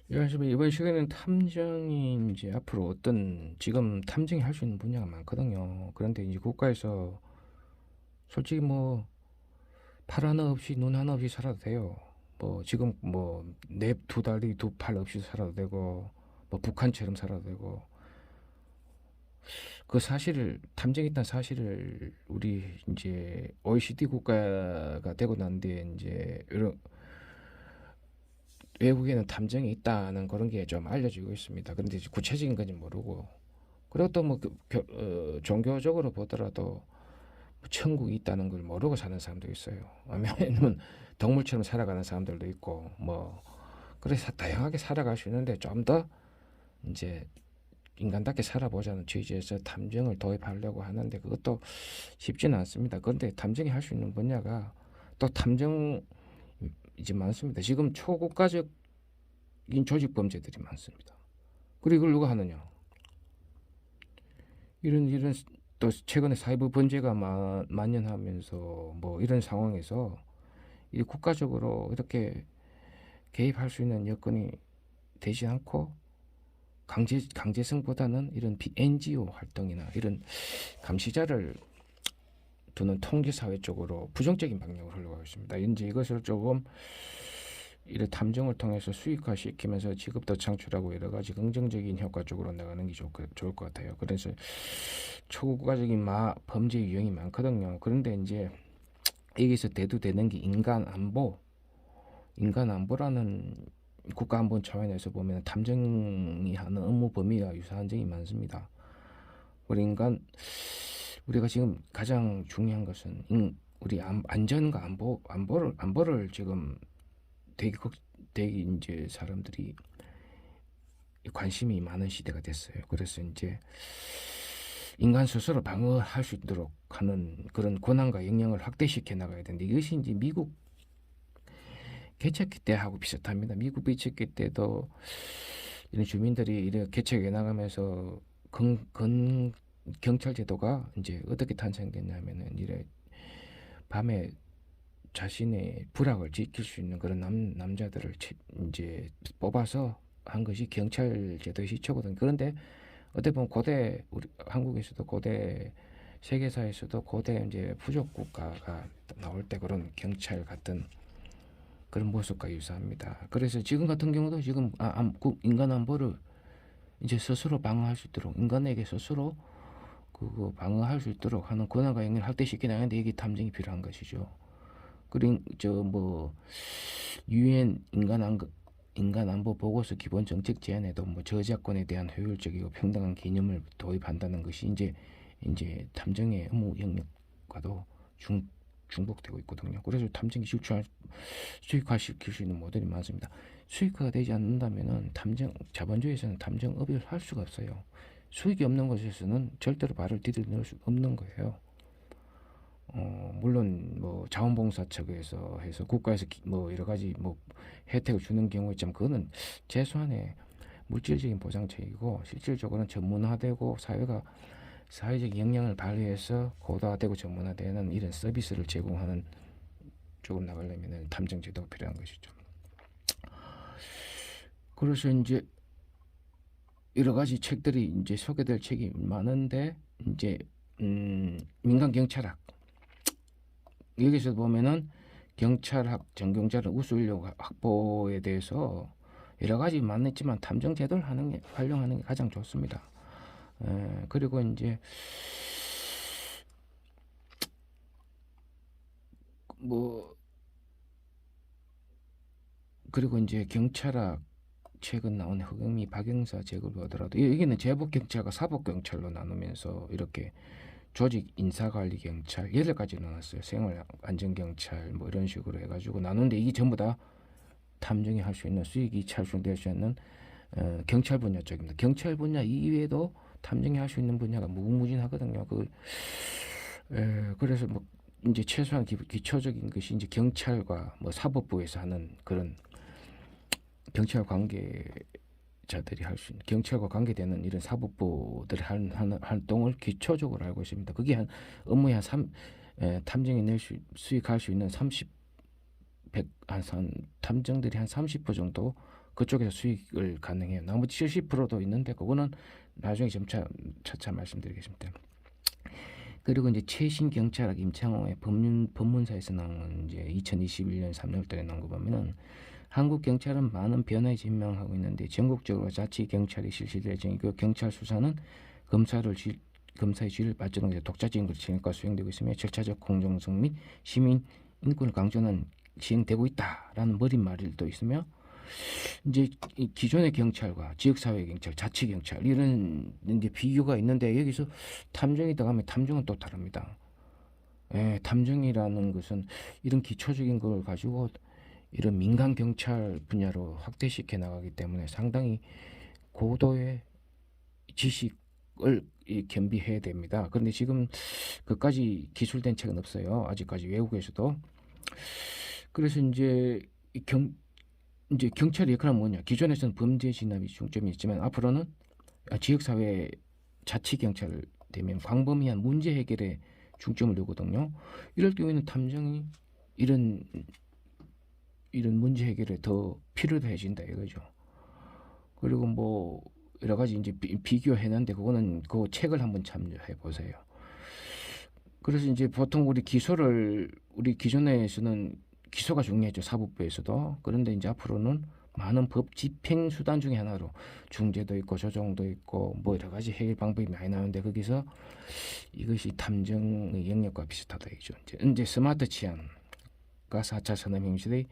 이런 식으로 이번 시간에는 탐정이 이제 앞으로 어떤 지금 탐정이 할 수 있는 분야가 많거든요. 그런데 이제 국가에서 솔직히 뭐 팔 하나 없이 눈 하나 없이 살아도 돼요. 뭐 지금 뭐 내 두 다리 두 팔 없이 살아도 되고 뭐 북한처럼 살아도 되고 그 사실을 탐정했다는 사실을 우리 이제 OECD 국가가 되고 난 뒤에 이제 이런 외국에는 탐정이 있다는 그런 게 좀 알려지고 있습니다. 그런데 이제 구체적인 건지 모르고 그리고 또 뭐 종교적으로 보더라도 뭐 천국이 있다는 걸 모르고 사는 사람도 있어요. 아니면 동물처럼 살아가는 사람들도 있고 뭐 그래서 다양하게 살아갈 수 있는데 좀 더 이제 인간답게 살아보자는 취지에서 탐정을 도입하려고 하는데 그것도 쉽지는 않습니다. 그런데 탐정이 할 수 있는 분야가 또 탐정 이제 많습니다. 지금 초국가적인 조직 범죄들이 많습니다. 그리고 이걸 누가 하느냐? 이런 또 최근에 사이버 범죄가 만연하면서 뭐 이런 상황에서 이 국가적으로 이렇게 개입할 수 있는 여건이 되지 않고 강제성보다는 이런 NGO 활동이나 이런 감시자를 두는 통제사회 쪽으로 부정적인 방향으로 흘러가고 있습니다. 이제 이것을 조금 이런 탐정을 통해서 수익화시키면서 직업도 창출하고 여러 가지 긍정적인 효과 쪽으로 나가는 게 좋을 것 같아요. 그래서 초국가적인 범죄 유형이 많거든요. 그런데 이제 여기서 대두되는 게 인간 안보라는 국가 안보 차원에서 보면 탐정이 하는 업무 범위가 유사한 점이 많습니다. 우리가 지금 가장 중요한 것은 우리 안전과 안보를 지금 되게 이제 사람들이 관심이 많은 시대가 됐어요. 그래서 이제 인간 스스로 방어할 수 있도록 하는 그런 권한과 역량을 확대시켜 나가야 되는데 이것이 이제 미국 개척기 때하고 비슷합니다. 미국 개척기 때도 이런 주민들이 이렇게 개척해 나가면서 경찰 제도가 이제 어떻게 탄생됐냐면은 이래 밤에 자신의 부락을 지킬 수 있는 그런 남자들을 이제 뽑아서 한 것이 경찰 제도의 시초거든. 그런데 어떻게 보면 고대 우리 한국에서도 고대 세계사에서도 고대 이제 부족 국가가 나올 때 그런 경찰 같은 그런 모습과 유사합니다. 그래서 지금 같은 경우도 지금 인간 안보를 이제 스스로 방어할 수 있도록 인간에게 스스로 그거 방어할 수 있도록 하는 권한과 역량을 확대시켜 나가는데 이게 탐정이 필요한 것이죠. 그리고 저뭐 유엔 인간 안보 보고서 기본 정책 제안에도 뭐 저작권에 대한 효율적이고 평등한 개념을 도입한다는 것이 이제 탐정의 업무 영역과도 중복되고 있거든요. 그래서 탐정이 수익화시킬 수 있는 모델이 많습니다. 수익화가 되지 않는다면은 자본주의에서는 탐정업을 할 수가 없어요. 수익이 없는 곳에서는 절대로 발을 디딜 수 없는 거예요. 물론 뭐 자원봉사 측에서 해서 국가에서 뭐 여러 가지 뭐 혜택을 주는 경우 있지만 그거는 최소한의 물질적인 보상책이고 실질적으로는 전문화되고 사회적 역량을 발휘해서 고도화되고 전문화되는 이런 서비스를 제공하는 쪽으로 나가려면 탐정 제도가 필요한 것이죠. 그래서 이제 여러 가지 책들이 이제 소개될 책이 많은데 이제 민간 경찰학 여기서 보면은 경찰학 전경자를 우수 인력 확보에 대해서 여러 가지 많았지만 탐정 제도를 활용하는 게 가장 좋습니다. 그리고 이제 뭐 그리고 이제 경찰학 최근 나온 허경미 박영사 책을 보더라도 여기는 제복 경찰과 사복 경찰로 나누면서 이렇게 조직 인사관리 경찰 8가지 나눴어요. 생활 안전 경찰 뭐 이런 식으로 해가지고 나누는데 이게 전부 다 탐정이 할 수 있는 수익이 창출될 수 있는 경찰 분야 쪽입니다. 경찰 분야 이외에도 탐정이 할 수 있는 분야가 무궁무진하거든요. 그래서 뭐 이제 최소한 기초적인 것이 이제 경찰과 뭐 사법부에서 하는 그런 경찰 관계자들이 할 수 있는 경찰과 관계되는 이런 사법부들이 하는 활동을 기초적으로 알고 있습니다. 그게 한 업무에 탐정이 수익할 수 있는 30, 100, 탐정들이 한 30% 정도 그쪽에서 수익을 가능해요. 나머지 70%도 있는데 그거는 나중에 차차 말씀드리겠습니다. 그리고 이제 최신 경찰학 임창호의 법문사에서 나온 이제 2021년 3월달에 나온 거 보면은 한국 경찰은 많은 변화에 직면하고 있는데 전국적으로 자치 경찰이 실시될 예정이고 경찰 수사는 검사의 지위를 받쳐놓은 독자적인 진행과 수행되고 있으며 절차적 공정성 및 시민 인권을 강조하는 시행되고 있다라는 머릿말도 있으며 이제 기존의 경찰과 지역사회 경찰, 자치 경찰 이런 이제 비교가 있는데 여기서 탐정이 들어가면 탐정은 또 다릅니다. 예, 탐정이라는 것은 이런 기초적인 걸 가지고 이런 민간 경찰 분야로 확대시켜 나가기 때문에 상당히 고도의 지식을 겸비해야 됩니다. 그런데 지금 그까지 기술된 책은 없어요. 아직까지 외국에서도. 그래서 이제 경찰의 역할은 뭐냐? 기존에서는 범죄 진압이 중점이 있지만 앞으로는 지역사회 자치 경찰 되면 광범위한 문제 해결에 중점을 두거든요. 이럴 경우에는 탐정이 이런 문제 해결에 더 필요해진다 이거죠. 그리고 뭐 여러 가지 이제 비교해놨는데 그거는 그 책을 한번 참조해 보세요. 그래서 이제 보통 우리 기존에서는 기소가 중요했죠. 사법부에서도. 그런데 이제 앞으로는 많은 법 집행 수단 중에 하나로 중재도 있고 조정도 있고 뭐 여러 가지 해결 방법이 많이 나오는데 거기서 이것이 탐정의 영역과 비슷하다 이죠. 이제 스마트 치안과 4차 산업혁명시대의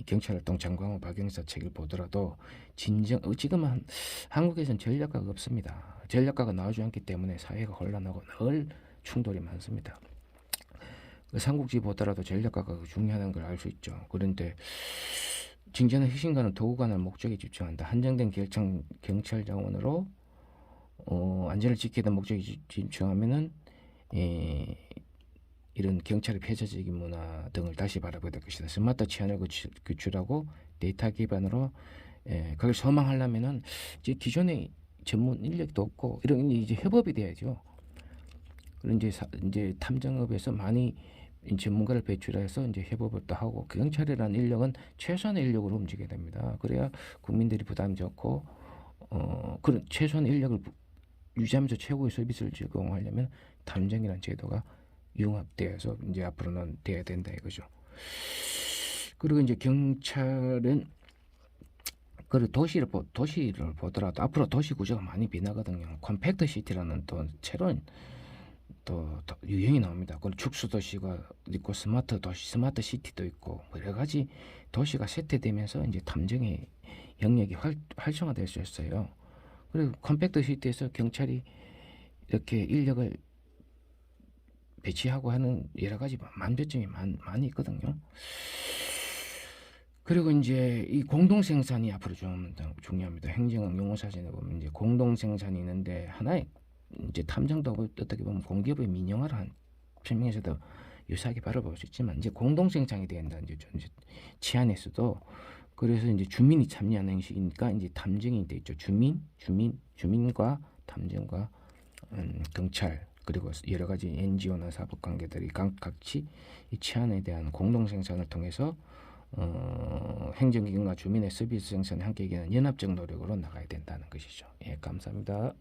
경찰활동 장광호 박영사 책을 보더라도 지금은 한국에서는 전략가가 없습니다. 전략가가 나오지 않기 때문에 사회가 혼란하고 늘 충돌이 많습니다. 삼국지 보더라도 전략가가 중요한 걸 알 수 있죠. 그런데 징전은 핵심과는 도구관할 목적에 집중한다. 한정된 경찰 자원으로 안전을 지키던 목적에 집중하면은 이런 경찰의 폐쇄적인 문화 등을 다시 바라보게 될 것이다. 스마트 치안을 구출하고 데이터 기반으로 그걸 소망하려면은 이제 기존의 전문 인력도 없고 이런 이제 협업이 돼야죠. 그런 이제 탐정업에서 많이 전문가를 배출해서 이제 협업을 또 하고 경찰이라는 인력은 최소한의 인력으로 움직여야 됩니다. 그래야 국민들이 부담이 적고 그런 최소한의 인력을 유지하면서 최고의 서비스를 제공하려면 탐정이라는 제도가 융합되어서 이제 앞으로는 돼야 된다 이거죠. 그리고 이제 경찰은 그리고 도시를 보더라도 앞으로 도시 구조가 많이 변하거든요. 컴팩트 시티라는 또 새로운 또 유형이 나옵니다. 그리고 축소 도시가 있고 스마트 도시, 스마트 시티도 있고 여러 가지 도시가 쇠퇴되면서 이제 탐정의 영역이 활성화될 수 있어요. 그리고 컴팩트 시티에서 경찰이 이렇게 인력을 배치하고 하는 여러 가지 만배점이 많이 있거든요. 그리고 이제 이 공동 생산이 앞으로 좀 중요합니다. 행정학 용어 사전에 보면 이제 공동 생산이 있는데 하나의 이제 탐정도 어떻게 보면 공기업의 민영화를 한 설명에서도 유사하게 바라볼 수 있지만 이제 공동 생산이 된다 이제 치안에서도. 그래서 이제 주민이 참여하는 형식이니까 이제 탐정이 돼 있죠. 주민과 탐정과 경찰 그리고 여러 가지 NGO나 사법관계들이 각지 이 치안에 대한 공동 생산을 통해서 행정기관과 주민의 서비스 생산에 함께 이기는 연합적 노력으로 나가야 된다는 것이죠. 예, 감사합니다.